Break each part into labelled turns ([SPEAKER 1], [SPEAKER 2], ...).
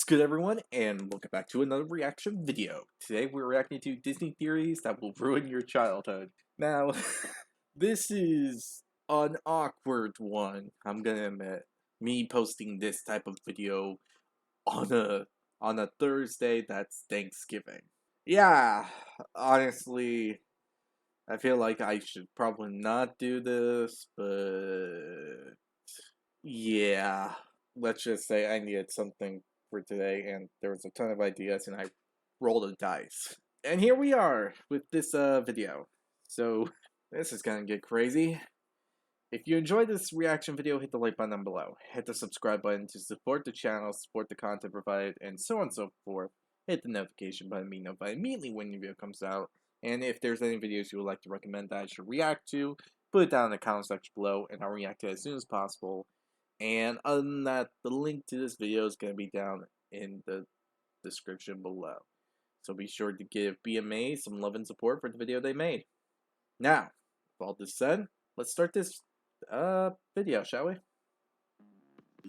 [SPEAKER 1] Good, everyone, and welcome back to another reaction video. Today we're reacting to Disney theories that will ruin your childhood. Now, this is an awkward one, I'm gonna admit. Me posting this type of video on a Thursday that's Thanksgiving. Yeah, honestly, I feel like I should probably not do this, but yeah, let's just say I needed something for today, and there was a ton of ideas, and I rolled a dice. And here we are with this video. So this is gonna get crazy. If you enjoyed this reaction video, hit the like button down below. Hit the subscribe button to support the channel, support the content provided, and so on and so forth. Hit the notification button, be notified immediately when new video comes out. And if there's any videos you would like to recommend that I should react to, put it down in the comment section below, and I'll react to it as soon as possible. And other than that, the link to this video is going to be down in the description below. So be sure to give BMA some love and support for the video they made. Now, with all this said, let's start this video, shall we?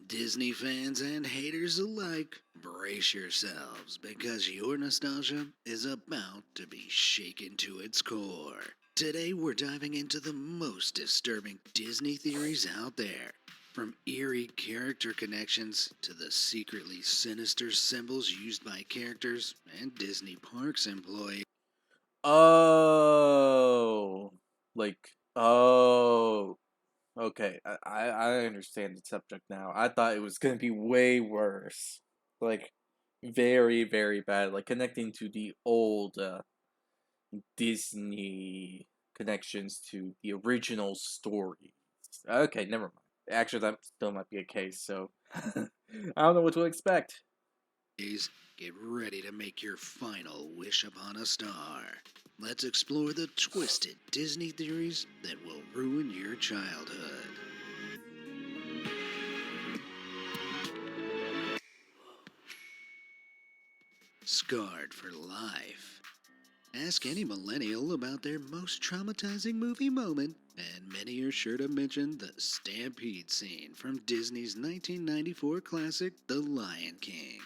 [SPEAKER 2] Disney fans and haters alike, brace yourselves because your nostalgia is about to be shaken to its core. Today we're diving into the most disturbing Disney theories out there. From eerie character connections to the secretly sinister symbols used by characters and Disney Parks employees.
[SPEAKER 1] Oh, oh, okay. I understand the subject now. I thought it was gonna be way worse, like very very bad, like connecting to the old Disney connections to the original stories. Okay, never mind. Actually, that still might be a case, so I don't know what to expect.
[SPEAKER 2] Get ready to make your final wish upon a star. Let's explore the twisted Disney theories that will ruin your childhood. Scarred for life. Ask any millennial about their most traumatizing movie moment, and many are sure to mention the stampede scene from Disney's 1994 classic, The Lion King.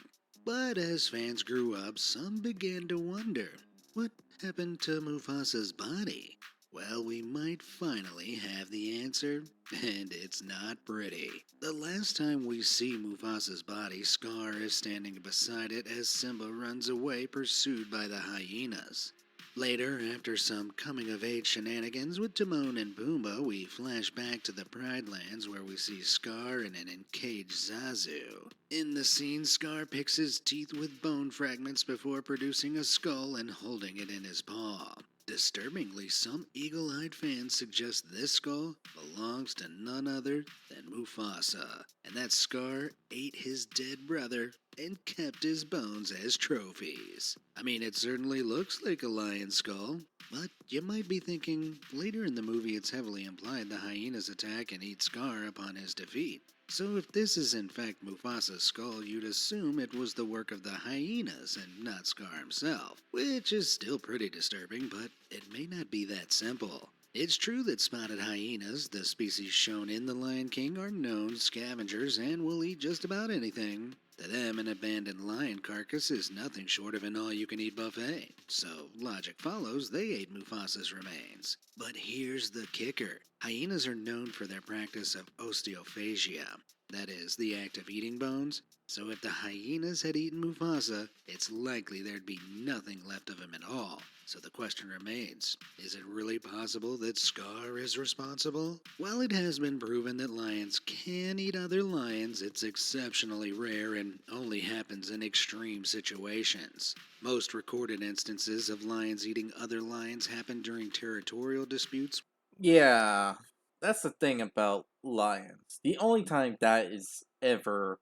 [SPEAKER 2] But as fans grew up, some began to wonder, what happened to Mufasa's body? Well, we might finally have the answer, and it's not pretty. The last time we see Mufasa's body, Scar is standing beside it as Simba runs away pursued by the hyenas. Later, after some coming-of-age shenanigans with Timon and Pumbaa, we flash back to the Pride Lands where we see Scar and an encaged Zazu. In the scene, Scar picks his teeth with bone fragments before producing a skull and holding it in his paw. Disturbingly, some eagle-eyed fans suggest this skull belongs to none other than Mufasa, and that Scar ate his dead brother and kept his bones as trophies. I mean, it certainly looks like a lion skull, but you might be thinking, later in the movie it's heavily implied the hyenas attack and eat Scar upon his defeat. So if this is in fact Mufasa's skull, you'd assume it was the work of the hyenas and not Scar himself, which is still pretty disturbing, but it may not be that simple. It's true that spotted hyenas, the species shown in The Lion King, are known scavengers and will eat just about anything. To them, an abandoned lion carcass is nothing short of an all-you-can-eat buffet, so logic follows they ate Mufasa's remains. But here's the kicker. Hyenas are known for their practice of osteophagia, that is, the act of eating bones. So if the hyenas had eaten Mufasa, it's likely there'd be nothing left of him at all. So the question remains, is it really possible that Scar is responsible? While it has been proven that lions can eat other lions, it's exceptionally rare and only happens in extreme situations. Most recorded instances of lions eating other lions happen during territorial disputes.
[SPEAKER 1] Yeah, that's the thing about lions. The only time that is ever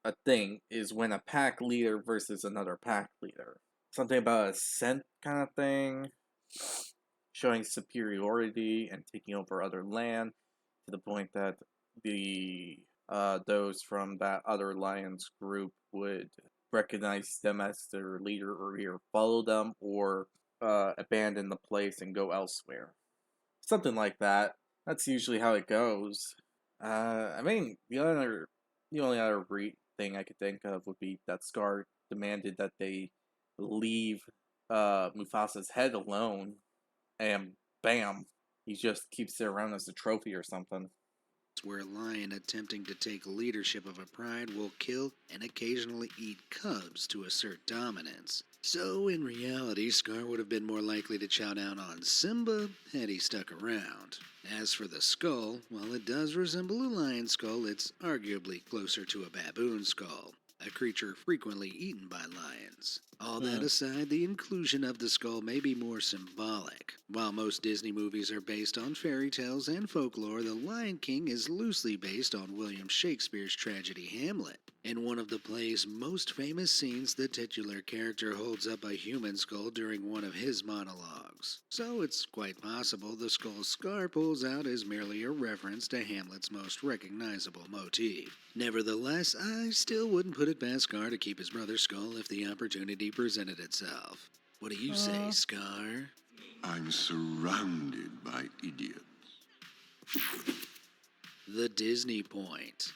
[SPEAKER 1] a thing is when a pack leader versus another pack leader. Something about a scent kind of thing, showing superiority and taking over other land to the point that the those from that other lions group would recognize them as their leader or either follow them or abandon the place and go elsewhere. Something like that. That's usually how it goes. I mean, the only other thing I could think of would be that Scar demanded that they leave Mufasa's head alone, and bam, he just keeps it around as a trophy or something.
[SPEAKER 2] where a lion attempting to take leadership of a pride will kill and occasionally eat cubs to assert dominance. So, in reality, Scar would have been more likely to chow down on Simba had he stuck around. As for the skull, while it does resemble a lion skull, it's arguably closer to a baboon skull, a creature frequently eaten by lions. All that
[SPEAKER 1] Hmm.
[SPEAKER 2] aside, the inclusion of the skull may be more symbolic. While most Disney movies are based on fairy tales and folklore, The Lion King is loosely based on William Shakespeare's tragedy Hamlet. In one of the play's most famous scenes, the titular character holds up a human skull during one of his monologues. So it's quite possible the skull Scar pulls out is merely a reference to Hamlet's most recognizable motif. Nevertheless, I still wouldn't put it past Scar to keep his brother's skull if the opportunity presented itself. What do you say,
[SPEAKER 1] Uh,
[SPEAKER 2] Scar?
[SPEAKER 3] I'm surrounded by idiots.
[SPEAKER 2] The Disney Point.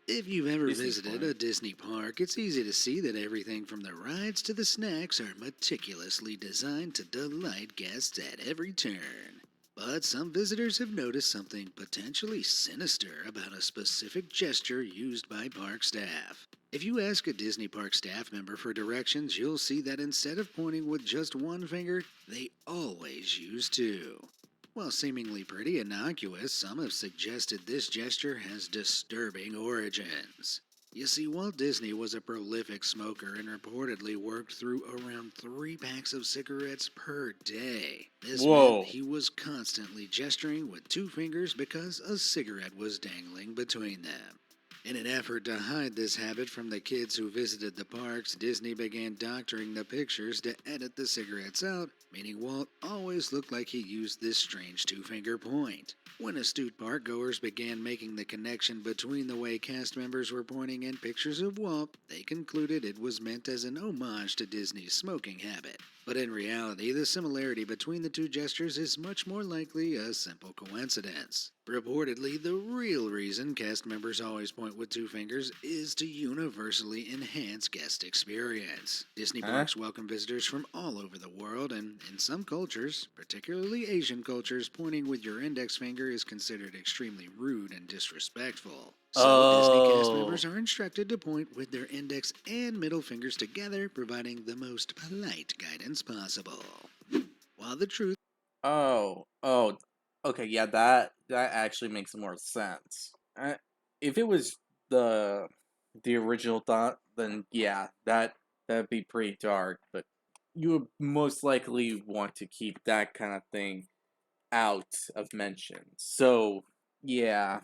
[SPEAKER 2] If you've ever
[SPEAKER 1] Disney
[SPEAKER 2] visited
[SPEAKER 1] Point.
[SPEAKER 2] a Disney park, it's easy to see that everything from the rides to the snacks are meticulously designed to delight guests at every turn. But some visitors have noticed something potentially sinister about a specific gesture used by park staff. If you ask a Disney park staff member for directions, you'll see that instead of pointing with just one finger, they always use two. While seemingly pretty innocuous, some have suggested this gesture has disturbing origins. You see, Walt Disney was a prolific smoker and reportedly worked through around 3 packs of cigarettes per day. This meant
[SPEAKER 1] Whoa.
[SPEAKER 2] he was constantly gesturing with two fingers because a cigarette was dangling between them. In an effort to hide this habit from the kids who visited the parks, Disney began doctoring the pictures to edit the cigarettes out, meaning Walt always looked like he used this strange two-finger point. When astute park-goers began making the connection between the way cast members were pointing in pictures of Walt, they concluded it was meant as an homage to Disney's smoking habit. But in reality, the similarity between the two gestures is much more likely a simple coincidence. Reportedly, the real reason cast members always point with two fingers is to universally enhance guest experience. Disney
[SPEAKER 1] Huh?
[SPEAKER 2] parks welcome visitors from all over the world, and in some cultures, particularly Asian cultures, pointing with your index finger is considered extremely rude and disrespectful. So, Disney cast
[SPEAKER 1] Oh.
[SPEAKER 2] members are instructed to point with their index and middle fingers together, providing the most polite guidance possible. While the truth
[SPEAKER 1] Oh. Okay, yeah, that actually makes more sense. If it was the the original thought, then yeah, that'd be pretty dark. But you would most likely want to keep that kind of thing out of mention. So yeah.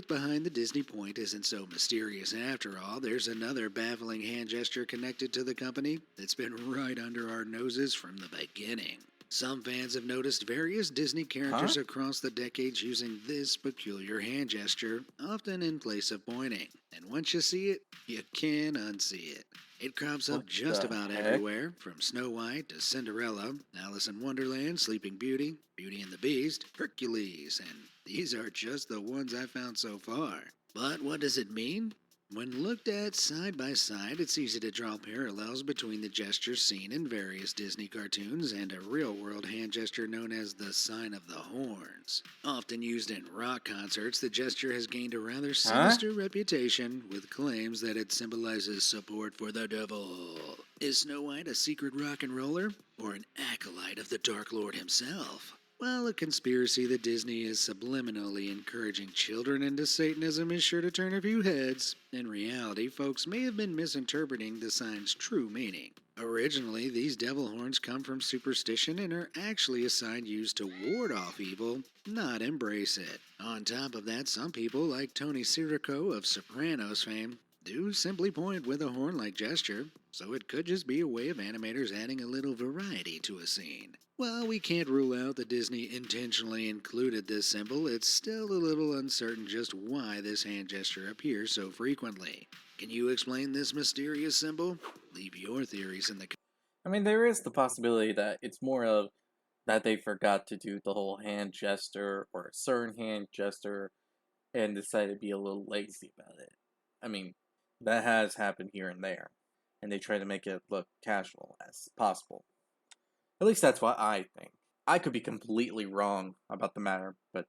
[SPEAKER 2] behind the Disney point isn't so mysterious after all. There's another baffling hand gesture connected to the company that's been right under our noses from the beginning. Some fans have noticed various Disney
[SPEAKER 1] Huh?
[SPEAKER 2] characters across the decades using this peculiar hand gesture, often in place of pointing. And once you see it, you can't unsee it. It crops
[SPEAKER 1] What
[SPEAKER 2] up just
[SPEAKER 1] the
[SPEAKER 2] about
[SPEAKER 1] heck?
[SPEAKER 2] everywhere, from Snow White to Cinderella, Alice in Wonderland, Sleeping Beauty, Beauty and the Beast, Hercules, and these are just the ones I found so far. But what does it mean? When looked at side by side, it's easy to draw parallels between the gestures seen in various Disney cartoons and a real world hand gesture known as the Sign of the Horns. Often used in rock concerts, the gesture has gained a rather
[SPEAKER 1] Huh?
[SPEAKER 2] sinister reputation with claims that it symbolizes support for the devil. Is Snow White a secret rock and roller or an acolyte of the Dark Lord himself? Well, a conspiracy that Disney is subliminally encouraging children into Satanism is sure to turn a few heads. In reality, folks may have been misinterpreting the sign's true meaning. Originally, these devil horns come from superstition and are actually a sign used to ward off evil, not embrace it. On top of that, some people, like Tony Sirico of Sopranos fame, do simply point with a horn like gesture, so it could just be a way of animators adding a little variety to a scene. While we can't rule out that Disney intentionally included this symbol, it's still a little uncertain just why this hand gesture appears so frequently. Can you explain this mysterious symbol? Leave your theories in the
[SPEAKER 1] I mean, there is the possibility that it's more of that they forgot to do the whole hand gesture or a certain hand gesture and decided to be a little lazy about it. I mean, That has happened here and there, and they try to make it look casual as possible. At least that's what I think. I could be completely wrong about the matter, but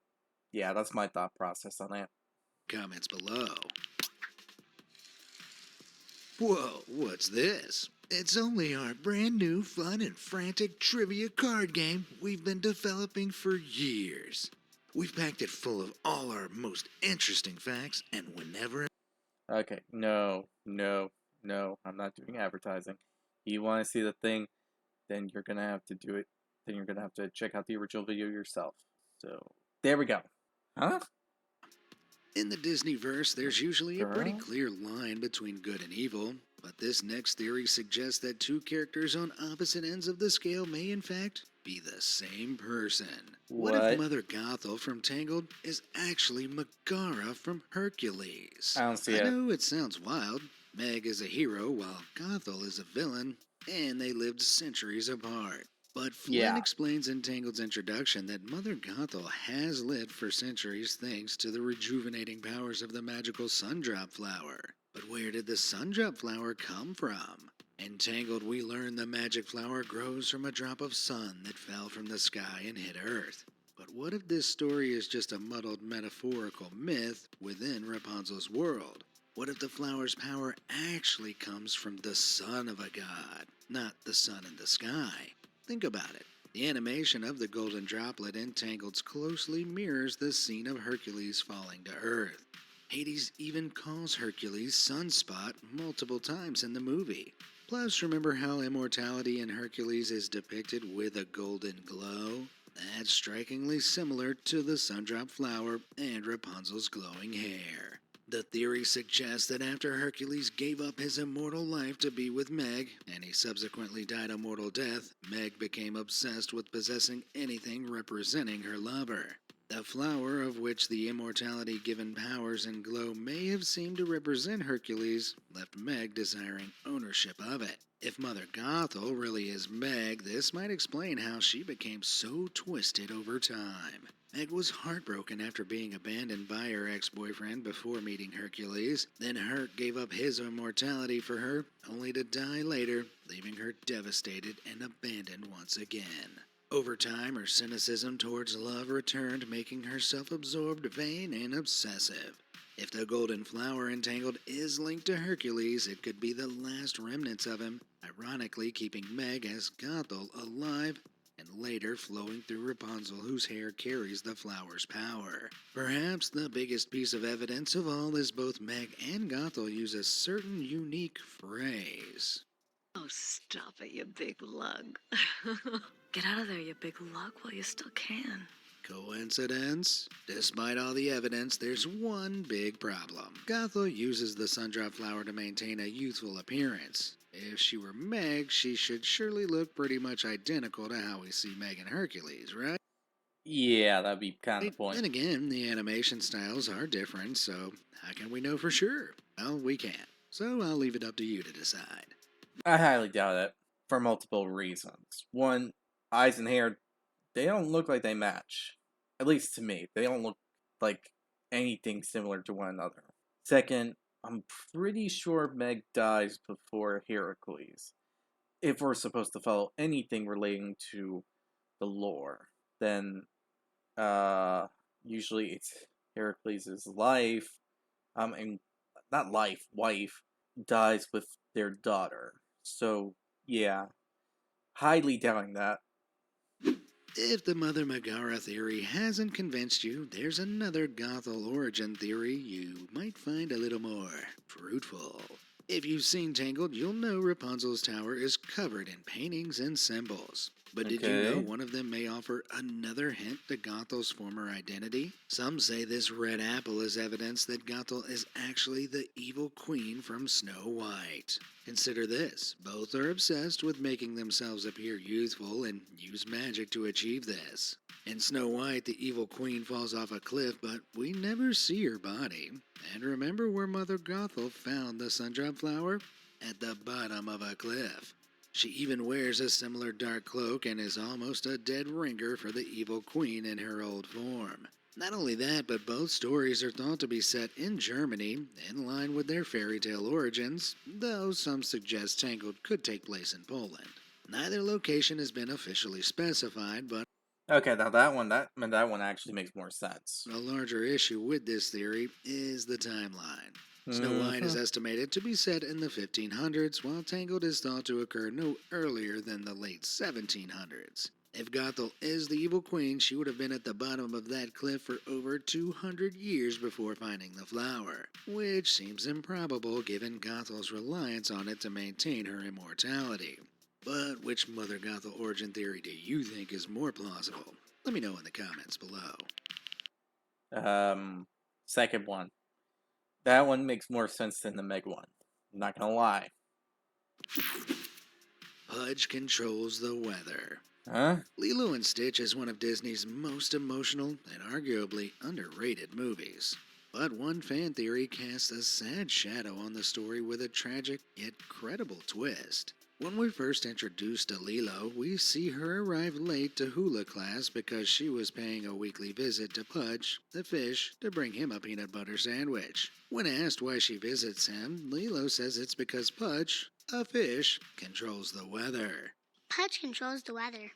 [SPEAKER 1] yeah, that's my thought process on it.
[SPEAKER 2] Comments below. Whoa, what's this? It's only our brand new, fun, and frantic trivia card game we've been developing for years. We've packed it full of all our most interesting facts, and whenever.
[SPEAKER 1] Okay, no, I'm not doing advertising. If you want to see the thing, then you're gonna have to do it. Then you're gonna have to check out the original video yourself. So, there we go. Huh?
[SPEAKER 2] In the Disneyverse, there's usually a pretty
[SPEAKER 1] Girl?
[SPEAKER 2] clear line between good and evil, but this next theory suggests that two characters on opposite ends of the scale may in fact be the same person. What if
[SPEAKER 1] What?
[SPEAKER 2] Mother Gothel from Tangled is actually Megara from Hercules?
[SPEAKER 1] I don't see
[SPEAKER 2] I
[SPEAKER 1] it.
[SPEAKER 2] know it sounds wild. Meg is a hero while Gothel is a villain, and they lived centuries apart. But Flynn
[SPEAKER 1] Yeah.
[SPEAKER 2] explains in Tangled's introduction that Mother Gothel has lived for centuries thanks to the rejuvenating powers of the magical Sundrop Flower. But where did the Sundrop Flower come from? In Tangled, we learn the magic flower grows from a drop of sun that fell from the sky and hit Earth. But what if this story is just a muddled metaphorical myth within Rapunzel's world? What if the flower's power actually comes from the son of a god, not the sun in the sky? Think about it. The animation of the golden droplet in Tangled's closely mirrors the scene of Hercules falling to Earth. Hades even calls Hercules Sunspot multiple times in the movie. Plus, remember how immortality in Hercules is depicted with a golden glow? That's strikingly similar to the Sundrop Flower and Rapunzel's glowing hair. The theory suggests that after Hercules gave up his immortal life to be with Meg, and he subsequently died a mortal death, Meg became obsessed with possessing anything representing her lover. The flower, of which the immortality given powers and glow may have seemed to represent Hercules, left Meg desiring ownership of it. If Mother Gothel really is Meg, this might explain how she became so twisted over time. Meg was heartbroken after being abandoned by her ex-boyfriend before meeting Hercules. Then Herc gave up his immortality for her, only to die later, leaving her devastated and abandoned once again. Over time, her cynicism towards love returned, making her self-absorbed, vain, and obsessive. If the golden flower entangled is linked to Hercules, it could be the last remnants of him, ironically keeping Meg as Gothel alive and later flowing through Rapunzel, whose hair carries the flower's power. Perhaps the biggest piece of evidence of all is both Meg and Gothel use a certain unique phrase.
[SPEAKER 4] Oh, stop it, you big lug. Get out of there, you big lug, while you still can.
[SPEAKER 2] Coincidence? Despite all the evidence, there's one big problem. Gothel uses the Sundrop Flower to maintain a youthful appearance. If she were Meg, she should surely look pretty much identical to how we see Meg and Hercules, right?
[SPEAKER 1] Yeah, that'd be kind of the point.
[SPEAKER 2] Then again, the animation styles are different, so how can we know for sure? Well, we can't. So I'll leave it up to you to decide.
[SPEAKER 1] I highly doubt it, for multiple reasons. One, eyes and hair, they don't look like they match. At least to me. They don't look like anything similar to one another. Second, I'm pretty sure Meg dies before Heracles. If we're supposed to follow anything relating to the lore, then usually it's Heracles' life, and not life, wife, dies with their daughter. So, yeah, highly doubting that.
[SPEAKER 2] If the Mother Megara theory hasn't convinced you, there's another Gothel origin theory you might find a little more fruitful. If you've seen Tangled, you'll know Rapunzel's tower is covered in paintings and symbols. But did you know
[SPEAKER 1] Okay.
[SPEAKER 2] one of them may offer another hint to Gothel's former identity? Some say this red apple is evidence that Gothel is actually the evil queen from Snow White. Consider this, both are obsessed with making themselves appear youthful and use magic to achieve this. In Snow White, the evil queen falls off a cliff, but we never see her body. And remember where Mother Gothel found the Sundrop Flower? At the bottom of a cliff. She even wears a similar dark cloak and is almost a dead ringer for the evil queen in her old form. Not only that, but both stories are thought to be set in Germany, in line with their fairy tale origins, though some suggest Tangled could take place in Poland. Neither location has been officially specified, but
[SPEAKER 1] Okay, now that one actually makes more sense.
[SPEAKER 2] a larger issue with this theory is the timeline. Snow White is
[SPEAKER 1] Mm-hmm.
[SPEAKER 2] estimated to be set in the 1500s, while Tangled is thought to occur no earlier than the late 1700s. If Gothel is the evil queen, she would have been at the bottom of that cliff for over 200 years before finding the flower, which seems improbable given Gothel's reliance on it to maintain her immortality. But which Mother Gothel origin theory do you think is more plausible? Let me know in the comments below.
[SPEAKER 1] Second one. That one makes more sense than the Meg one. I'm not gonna lie.
[SPEAKER 2] Pudge controls the weather.
[SPEAKER 1] Huh?
[SPEAKER 2] Lilo and Stitch is one of Disney's most emotional and arguably underrated movies. But one fan theory casts a sad shadow on the story with a tragic yet credible twist. When we're first introduced to Lilo, we see her arrive late to hula class because she was paying a weekly visit to Pudge, the fish, to bring him a peanut butter sandwich. When asked why she visits him, Lilo says it's because Pudge, a fish, controls the weather.
[SPEAKER 5] Pudge controls the weather.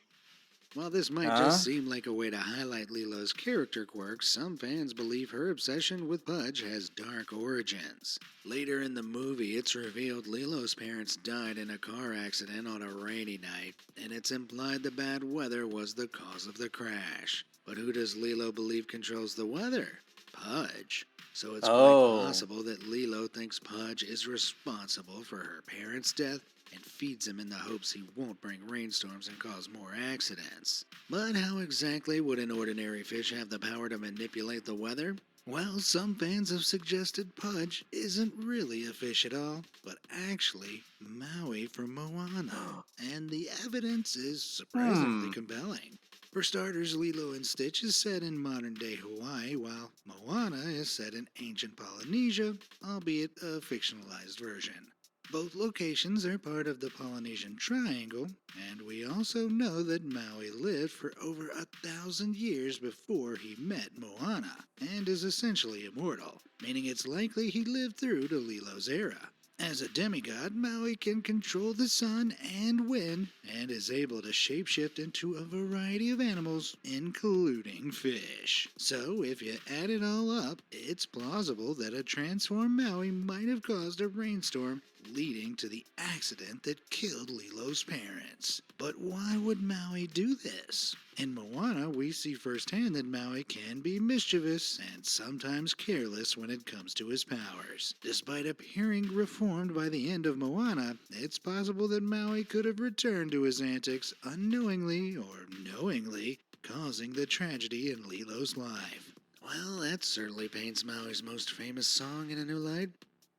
[SPEAKER 2] While this might
[SPEAKER 1] Huh?
[SPEAKER 2] just seem like a way to highlight Lilo's character quirks, some fans believe her obsession with Pudge has dark origins. Later in the movie, it's revealed Lilo's parents died in a car accident on a rainy night, and it's implied the bad weather was the cause of the crash. But who does Lilo believe controls the weather? Pudge. So it's
[SPEAKER 1] Oh.
[SPEAKER 2] quite possible that Lilo thinks Pudge is responsible for her parents' death and feeds him in the hopes he won't bring rainstorms and cause more accidents. But how exactly would an ordinary fish have the power to manipulate the weather? Well, some fans have suggested Pudge isn't really a fish at all, but actually Maui from Moana. And the evidence is surprisingly compelling. For starters, Lilo and Stitch is set in modern-day Hawaii, while Moana is set in ancient Polynesia, albeit a fictionalized version. Both locations are part of the Polynesian Triangle, and we also know that Maui lived for over 1,000 years before he met Moana, and is essentially immortal, meaning it's likely he lived through to Lilo's era. As a demigod, Maui can control the sun and wind, and is able to shapeshift into a variety of animals, including fish. So, if you add it all up, it's plausible that a transformed Maui might have caused a rainstorm, leading to the accident that killed Lilo's parents. But why would Maui do this? In Moana, we see firsthand that Maui can be mischievous and sometimes careless when it comes to his powers. Despite appearing reformed by the end of Moana, it's possible that Maui could have returned to his antics unknowingly or knowingly, causing the tragedy in Lilo's life. Well, that certainly paints Maui's most famous song in a new light.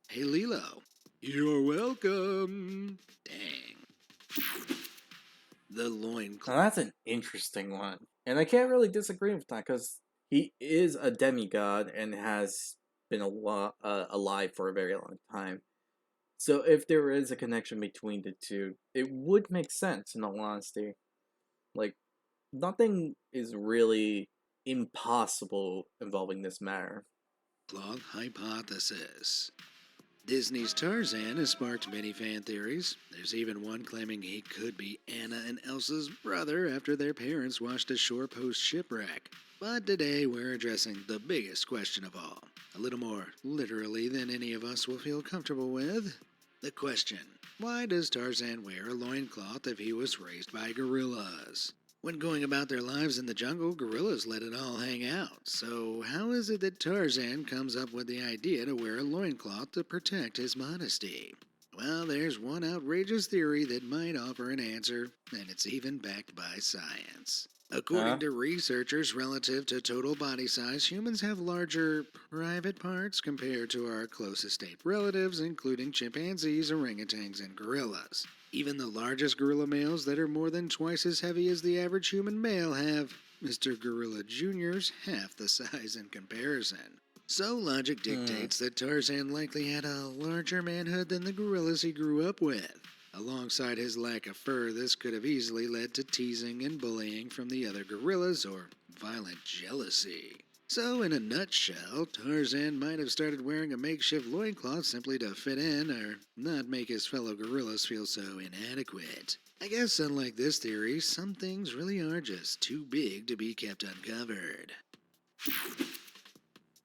[SPEAKER 2] Hey Lilo, you're welcome. Dang. The loincloth.
[SPEAKER 1] Now that's an interesting one. And I can't really disagree with that because he is a demigod and has been alive for a very long time. So if there is a connection between the two, it would make sense in all honesty. Like, nothing is really impossible involving this matter.
[SPEAKER 2] Cloth hypothesis. Disney's Tarzan has sparked many fan theories. There's even one claiming he could be Anna and Elsa's brother after their parents washed ashore post shipwreck. But today we're addressing the biggest question of all, a little more literally than any of us will feel comfortable with. The question: why does Tarzan wear a loincloth if he was raised by gorillas? When going about their lives in the jungle, gorillas let it all hang out. So how is it that Tarzan comes up with the idea to wear a loincloth to protect his modesty? Well, there's one outrageous theory that might offer an answer, and it's even backed by science. According to researchers, relative to total body size, humans have larger private parts compared to our closest ape relatives, including chimpanzees, orangutans, and gorillas. Even the largest gorilla males that are more than twice as heavy as the average human male have Mr. Gorilla Jr.'s half the size in comparison. So logic dictates that Tarzan likely had a larger manhood than the gorillas he grew up with. Alongside his lack of fur, this could have easily led to teasing and bullying from the other gorillas or violent jealousy. So, in a nutshell, Tarzan might have started wearing a makeshift loincloth simply to fit in or not make his fellow gorillas feel so inadequate. I guess, unlike this theory, some things really are just too big to be kept uncovered.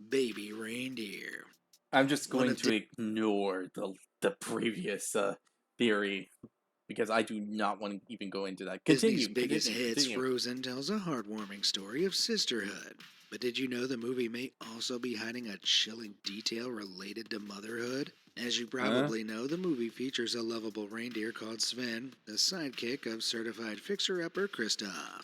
[SPEAKER 2] Baby reindeer.
[SPEAKER 1] I'm just
[SPEAKER 2] One
[SPEAKER 1] going
[SPEAKER 2] of
[SPEAKER 1] to ignore the previous theory because I do not want to even go into that.
[SPEAKER 2] Disney's
[SPEAKER 1] Continue,
[SPEAKER 2] biggest
[SPEAKER 1] continue,
[SPEAKER 2] hits,
[SPEAKER 1] continue.
[SPEAKER 2] Frozen, tells a heartwarming story of sisterhood. But did you know the movie may also be hiding a chilling detail related to motherhood? As you
[SPEAKER 1] Huh?
[SPEAKER 2] probably know, the movie features a lovable reindeer called Sven, the sidekick of certified fixer-upper Kristoff.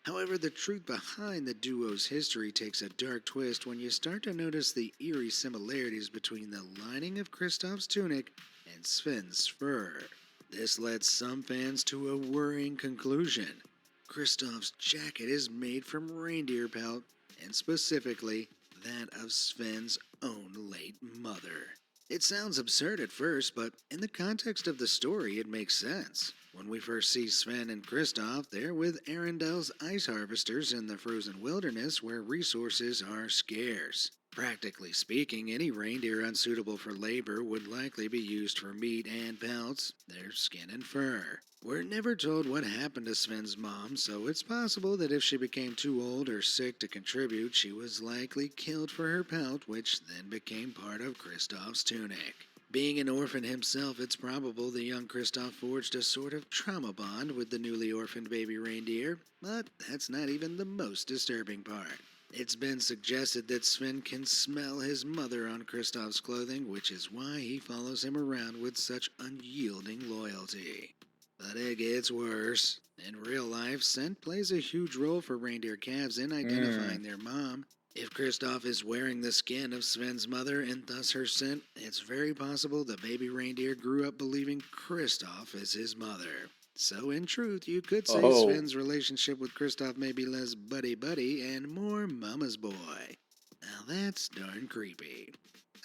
[SPEAKER 2] However, the truth behind the duo's history takes a dark twist when you start to notice the eerie similarities between the lining of Kristoff's tunic and Sven's fur. This led some fans to a worrying conclusion. Kristoff's jacket is made from reindeer pelt, and specifically that of Sven's own late mother. It sounds absurd at first, but in the context of the story, it makes sense. When we first see Sven and Kristoff, they're with Arendelle's ice harvesters in the frozen wilderness where resources are scarce. Practically speaking, any reindeer unsuitable for labor would likely be used for meat and pelts, their skin and fur. We're never told what happened to Sven's mom, so it's possible that if she became too old or sick to contribute, she was likely killed for her pelt, which then became part of Kristoff's tunic. Being an orphan himself, it's probable the young Kristoff forged a sort of trauma bond with the newly orphaned baby reindeer, but that's not even the most disturbing part. It's been suggested that Sven can smell his mother on Kristoff's clothing, which is why he follows him around with such unyielding loyalty. But it gets worse. In real life, scent plays a huge role for reindeer calves in identifying their mom. If Kristoff is wearing the skin of Sven's mother and thus her scent, it's very possible the baby reindeer grew up believing Kristoff is his mother. So, in truth, you could say
[SPEAKER 1] Oh.
[SPEAKER 2] Sven's relationship with Kristoff may be less buddy-buddy and more mama's boy. Now that's darn creepy.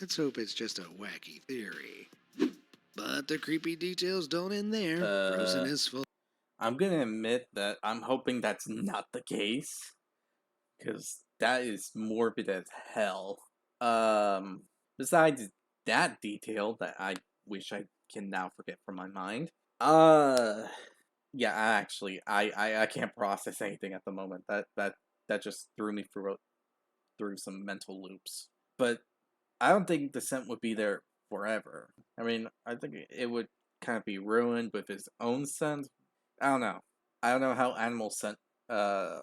[SPEAKER 2] Let's hope it's just a wacky theory. But the creepy details don't end there. Frozen is full.
[SPEAKER 1] I'm gonna admit that I'm hoping that's not the case, because that is morbid as hell. Besides that detail that I wish I can now forget from my mind. Yeah, I can't process anything at the moment. That just threw me through some mental loops. But I don't think the scent would be there forever. I mean, I think it would kind of be ruined with his own scent. I don't know. I don't know how animal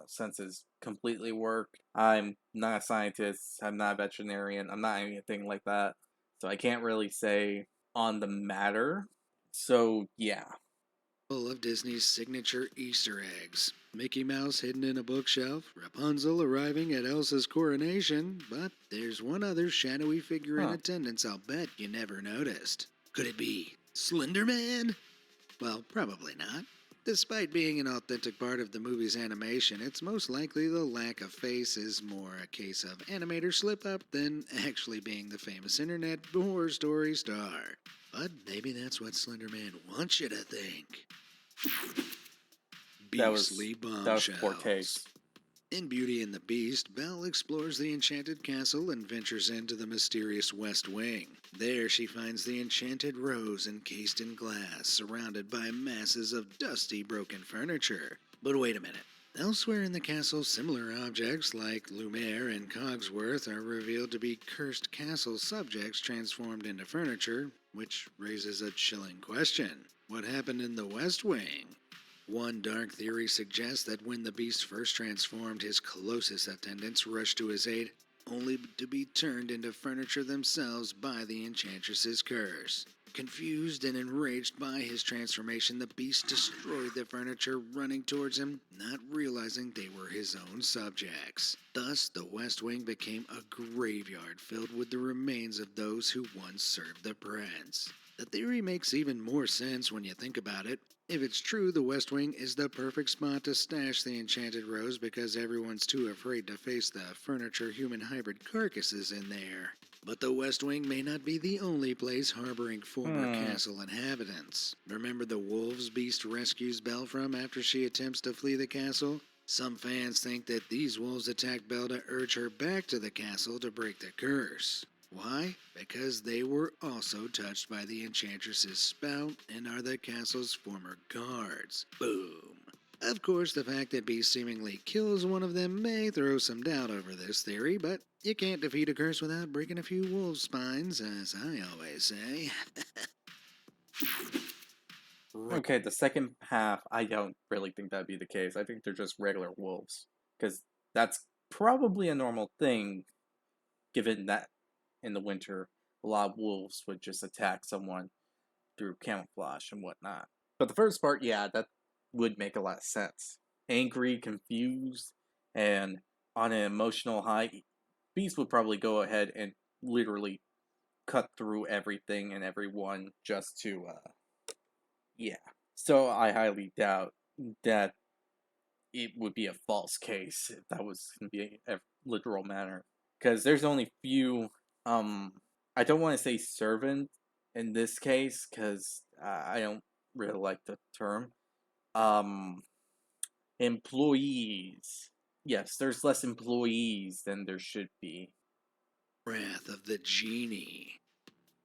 [SPEAKER 1] senses completely work. I'm not a scientist. I'm not a veterinarian. I'm not anything like that. So I can't really say on the matter. So yeah.
[SPEAKER 2] Full of Disney's signature Easter eggs. Mickey Mouse hidden in a bookshelf, Rapunzel arriving at Elsa's coronation, but there's one other shadowy figure in
[SPEAKER 1] Huh.
[SPEAKER 2] attendance I'll bet you never noticed. Could it be Slender Man? Well, probably not. Despite being an authentic part of the movie's animation, it's most likely the lack of face is more a case of animator slip-up than actually being the famous internet horror story star. But maybe that's what Slender Man wants you to think.
[SPEAKER 1] That was
[SPEAKER 2] Beastly
[SPEAKER 1] poor
[SPEAKER 2] bombshells.
[SPEAKER 1] taste.
[SPEAKER 2] In Beauty and the Beast, Belle explores the enchanted castle and ventures into the mysterious West Wing. There she finds the enchanted rose encased in glass, surrounded by masses of dusty, broken furniture. But wait a minute. Elsewhere in the castle, similar objects like Lumiere and Cogsworth are revealed to be cursed castle subjects transformed into furniture, which raises a chilling question. What happened in the West Wing? One dark theory suggests that when the beast first transformed, his closest attendants rushed to his aid, only to be turned into furniture themselves by the enchantress's curse. Confused and enraged by his transformation, the beast destroyed the furniture, running towards him, not realizing they were his own subjects. Thus, the West Wing became a graveyard filled with the remains of those who once served the prince. The theory makes even more sense when you think about it. If it's true, the West Wing is the perfect spot to stash the enchanted rose because everyone's too afraid to face the furniture human hybrid carcasses in there. But the West Wing may not be the only place harboring former castle inhabitants. Remember the wolves Beast rescues Belle from after she attempts to flee the castle? Some fans think that these wolves attacked Belle to urge her back to the castle to break the curse. Why? Because they were also touched by the Enchantress's spout and are the castle's former guards. Boom. Of course, the fact that Beast seemingly kills one of them may throw some doubt over this theory, but you can't defeat a curse without breaking a few wolf spines, as I always say.
[SPEAKER 1] Okay, the second half, I don't really think that'd be the case. I think they're just regular wolves. Because that's probably a normal thing, given that in the winter, a lot of wolves would just attack someone through camouflage and whatnot. But the first part, yeah, that would make a lot of sense. Angry, confused, and on an emotional high, Beast would probably go ahead and literally cut through everything and everyone just to, yeah. So I highly doubt that it would be a false case if that was going to be a literal matter. Because there's only few, I don't want to say servant in this case, because I don't really like the term. Employees. Yes, there's less employees than there should be.
[SPEAKER 2] Wrath of the Genie.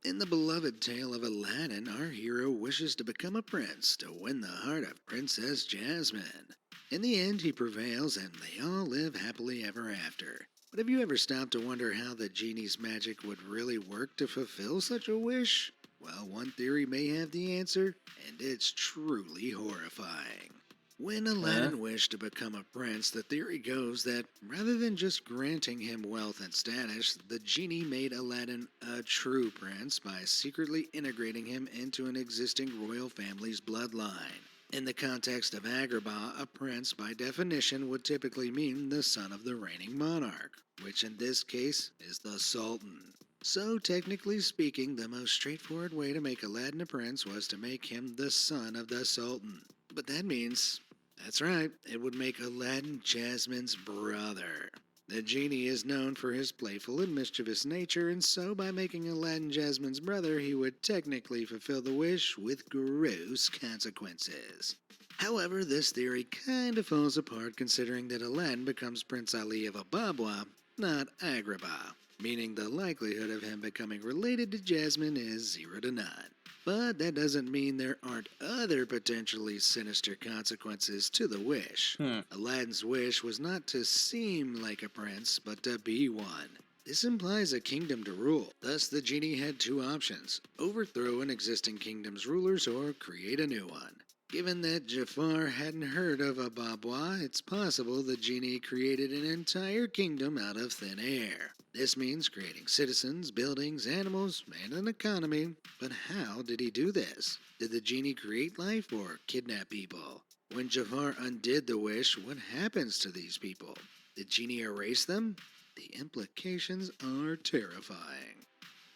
[SPEAKER 2] In the beloved tale of Aladdin, our hero wishes to become a prince to win the heart of Princess Jasmine. In the end, he prevails and they all live happily ever after. But have you ever stopped to wonder how the genie's magic would really work to fulfill such a wish? Well, one theory may have the answer, and it's truly horrifying. When Aladdin wished to become a prince, the theory goes that rather than just granting him wealth and status, the genie made Aladdin a true prince by secretly integrating him into an existing royal family's bloodline. In the context of Agrabah, a prince by definition would typically mean the son of the reigning monarch, which in this case is the Sultan. So, technically speaking, the most straightforward way to make Aladdin a prince was to make him the son of the Sultan. But that means, that's right, it would make Aladdin Jasmine's brother. The genie is known for his playful and mischievous nature, and so by making Aladdin Jasmine's brother, he would technically fulfill the wish with gross consequences. However, this theory kinda falls apart considering that Aladdin becomes Prince Ali of Ababwa, not Agrabah, meaning the likelihood of him becoming related to Jasmine is 0 to none. But that doesn't mean there aren't other potentially sinister consequences to the wish. Aladdin's wish was not to seem like a prince, but to be one. This implies a kingdom to rule. Thus, the genie had two options: overthrow an existing kingdom's rulers or create a new one. Given that Jafar hadn't heard of Ababwa, it's possible the genie created an entire kingdom out of thin air. This means creating citizens, buildings, animals, and an economy. But how did he do this? Did the genie create life or kidnap people? When Jafar undid the wish, what happens to these people? Did genie erase them? The implications are terrifying.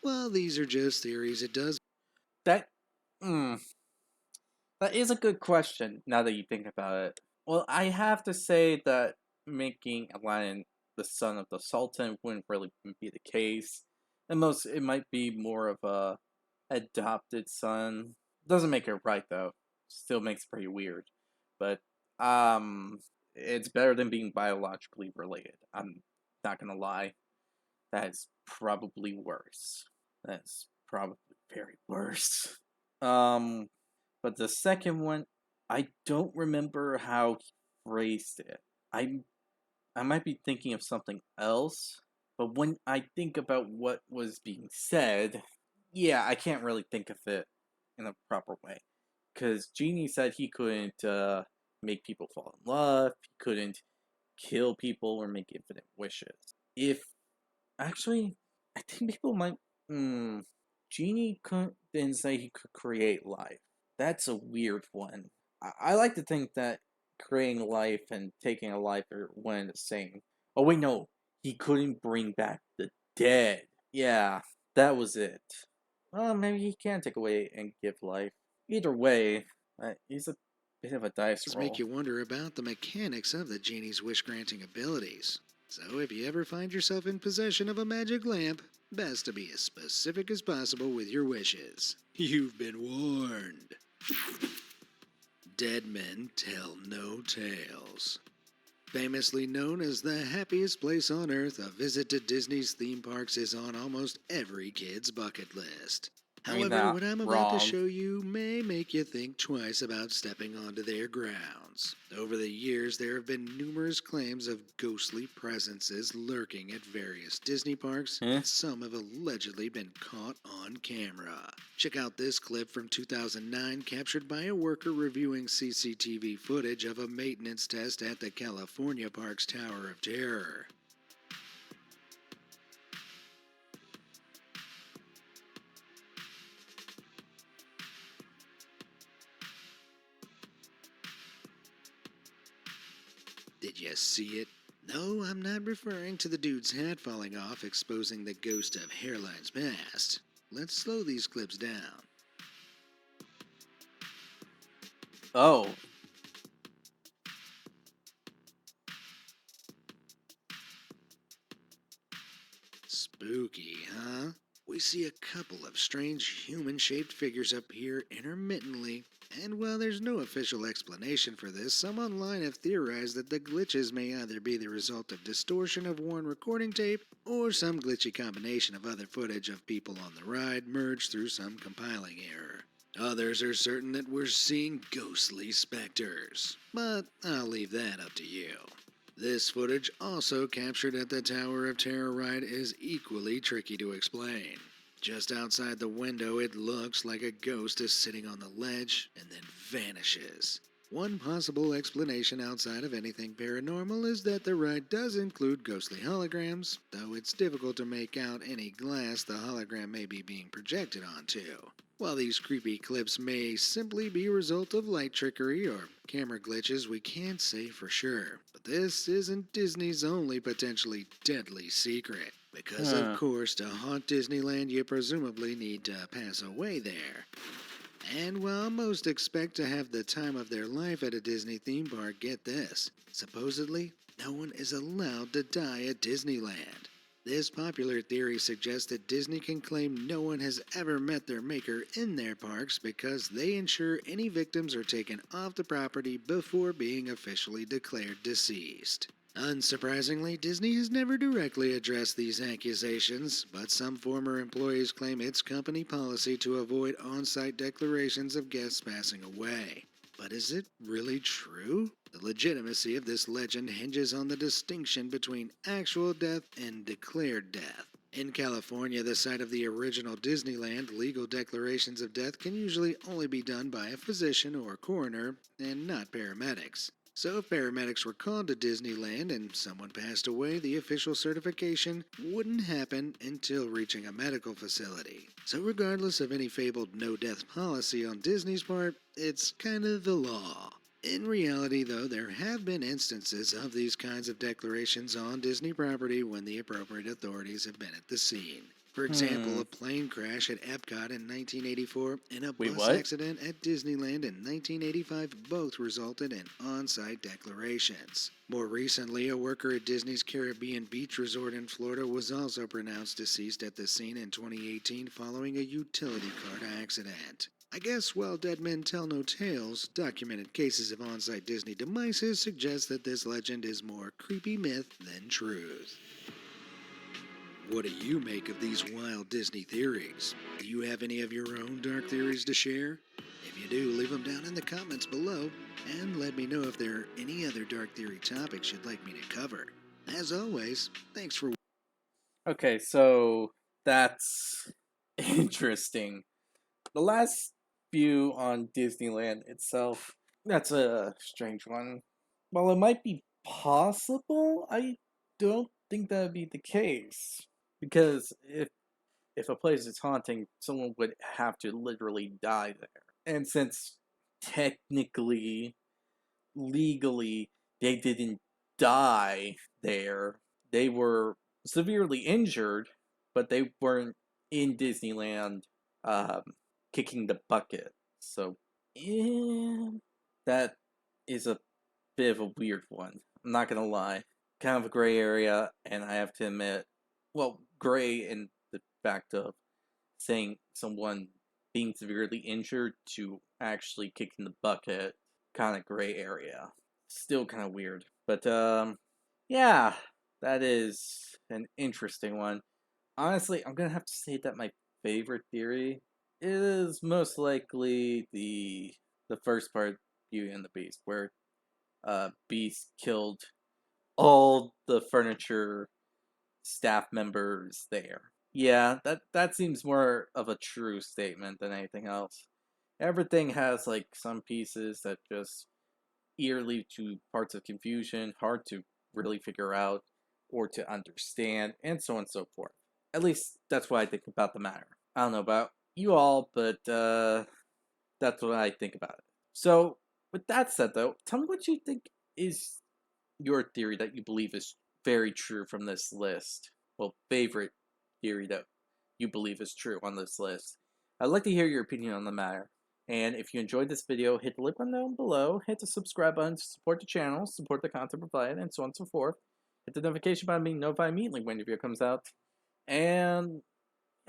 [SPEAKER 2] While these are just theories, it does
[SPEAKER 1] That, that is a good question, now that you think about it. Well, I have to say that making Aladdin the son of the Sultan wouldn't really be the case. At most, it might be more of a adopted son. Doesn't make it right, though. Still makes it pretty weird. But, it's better than being biologically related. I'm not gonna lie. That is probably worse. That's probably very worse. But the second one, I don't remember how he phrased it. I might be thinking of something else, but when I think about what was being said, yeah, I can't really think of it in a proper way. Because Genie said he couldn't make people fall in love, he couldn't kill people or make infinite wishes. If actually, I think people might. Genie didn't say he could create life. That's a weird one. I like to think that creating life and taking a life are one and the same. Oh wait, no, he couldn't bring back the dead. Yeah, that was it. Well, maybe he can take away and give life. Either way, he's a bit of a dice roll.
[SPEAKER 2] make you wonder about the mechanics of the genie's wish-granting abilities. So if you ever find yourself in possession of a magic lamp, best to be as specific as possible with your wishes. You've been warned. Dead men tell no tales. Famously known as the happiest place on earth, a visit to Disney's theme parks is on almost every kid's bucket list.
[SPEAKER 1] I mean,
[SPEAKER 2] However,
[SPEAKER 1] not
[SPEAKER 2] what I'm about to
[SPEAKER 1] wrong.
[SPEAKER 2] show you may make you think twice about stepping onto their grounds. Over the years, there have been numerous claims of ghostly presences lurking at various Disney parks,
[SPEAKER 1] Eh?
[SPEAKER 2] and some have allegedly been caught on camera. Check out this clip from 2009 captured by a worker reviewing CCTV footage of a maintenance test at the California Park's Tower of Terror. Did you see it? No, I'm not referring to the dude's hat falling off, exposing the ghost of Hairline's past. Let's slow these clips down.
[SPEAKER 1] Oh.
[SPEAKER 2] Spooky, huh? We see a couple of strange human-shaped figures appear intermittently, and while there's no official explanation for this, some online have theorized that the glitches may either be the result of distortion of worn recording tape or some glitchy combination of other footage of people on the ride merged through some compiling error. Others are certain that we're seeing ghostly specters, but I'll leave that up to you. This footage, also captured at the Tower of Terror ride, is equally tricky to explain. Just outside the window, it looks like a ghost is sitting on the ledge and then vanishes. One possible explanation outside of anything paranormal is that the ride does include ghostly holograms, though it's difficult to make out any glass the hologram may be being projected onto. While these creepy clips may simply be a result of light trickery or camera glitches, we can't say for sure. But this isn't Disney's only potentially deadly secret. Because, of
[SPEAKER 1] Huh.
[SPEAKER 2] course, to haunt Disneyland, you presumably need to pass away there. And while most expect to have the time of their life at a Disney theme park, get this. Supposedly, no one is allowed to die at Disneyland. This popular theory suggests that Disney can claim no one has ever met their maker in their parks because they ensure any victims are taken off the property before being officially declared deceased. Unsurprisingly, Disney has never directly addressed these accusations, but some former employees claim it's company policy to avoid on-site declarations of guests passing away. But is it really true? The legitimacy of this legend hinges on the distinction between actual death and declared death. In California, the site of the original Disneyland, legal declarations of death can usually only be done by a physician or coroner, and not paramedics. So if paramedics were called to Disneyland and someone passed away, the official certification wouldn't happen until reaching a medical facility. So regardless of any fabled no-death policy on Disney's part, it's kind of the law. In reality, though, there have been instances of these kinds of declarations on Disney property when the appropriate authorities have been at the scene. For example, a plane crash at Epcot in 1984 and a
[SPEAKER 1] Wait,
[SPEAKER 2] bus
[SPEAKER 1] what?
[SPEAKER 2] accident at Disneyland in 1985 both resulted in on-site declarations. More recently, a worker at Disney's Caribbean Beach Resort in Florida was also pronounced deceased at the scene in 2018 following a utility cart accident. I guess while dead men tell no tales, documented cases of on-site Disney demises suggest that this legend is more creepy myth than truth. What do you make of these wild Disney theories? Do you have any of your own dark theories to share? If you do, leave them down in the comments below, and let me know if there are any other dark theory topics you'd like me to cover. As always, thanks for
[SPEAKER 1] Okay, so that's interesting. The last view on Disneyland itself, that's a strange one. While it might be possible, I don't think that would be the case. Because if a place is haunting, someone would have to literally die there. And since technically, legally, they didn't die there, they were severely injured, but they weren't in Disneyland um, kicking the bucket. So, yeah, that is a bit of a weird one. I'm not gonna lie. Kind of a gray area, and I have to admit, well, gray in the fact of saying someone being severely injured to actually kicking the bucket, kind of gray area. Still kind of weird. But yeah, that is an interesting one. Honestly, I'm gonna have to say that my favorite theory is most likely the first part, Beauty and the Beast, where Beast killed all the furniture staff members there. Yeah, that seems more of a true statement than anything else. Everything has like some pieces that just either lead to parts of confusion, hard to really figure out or to understand, and so on and so forth. At least that's what I think about the matter. I don't know about you all, but that's what I think about it. So, with that said, though, tell me what you think is your theory that you believe is very true from this list. Well, favorite theory that you believe is true on this list. I'd like to hear your opinion on the matter. And if you enjoyed this video, hit the like button down below, hit the subscribe button to support the channel, support the content provided, and so on and so forth. Hit the notification button being notified immediately when your video comes out. And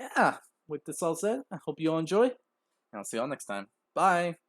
[SPEAKER 1] yeah, with this all said, I hope you all enjoy, and I'll see you all next time. Bye!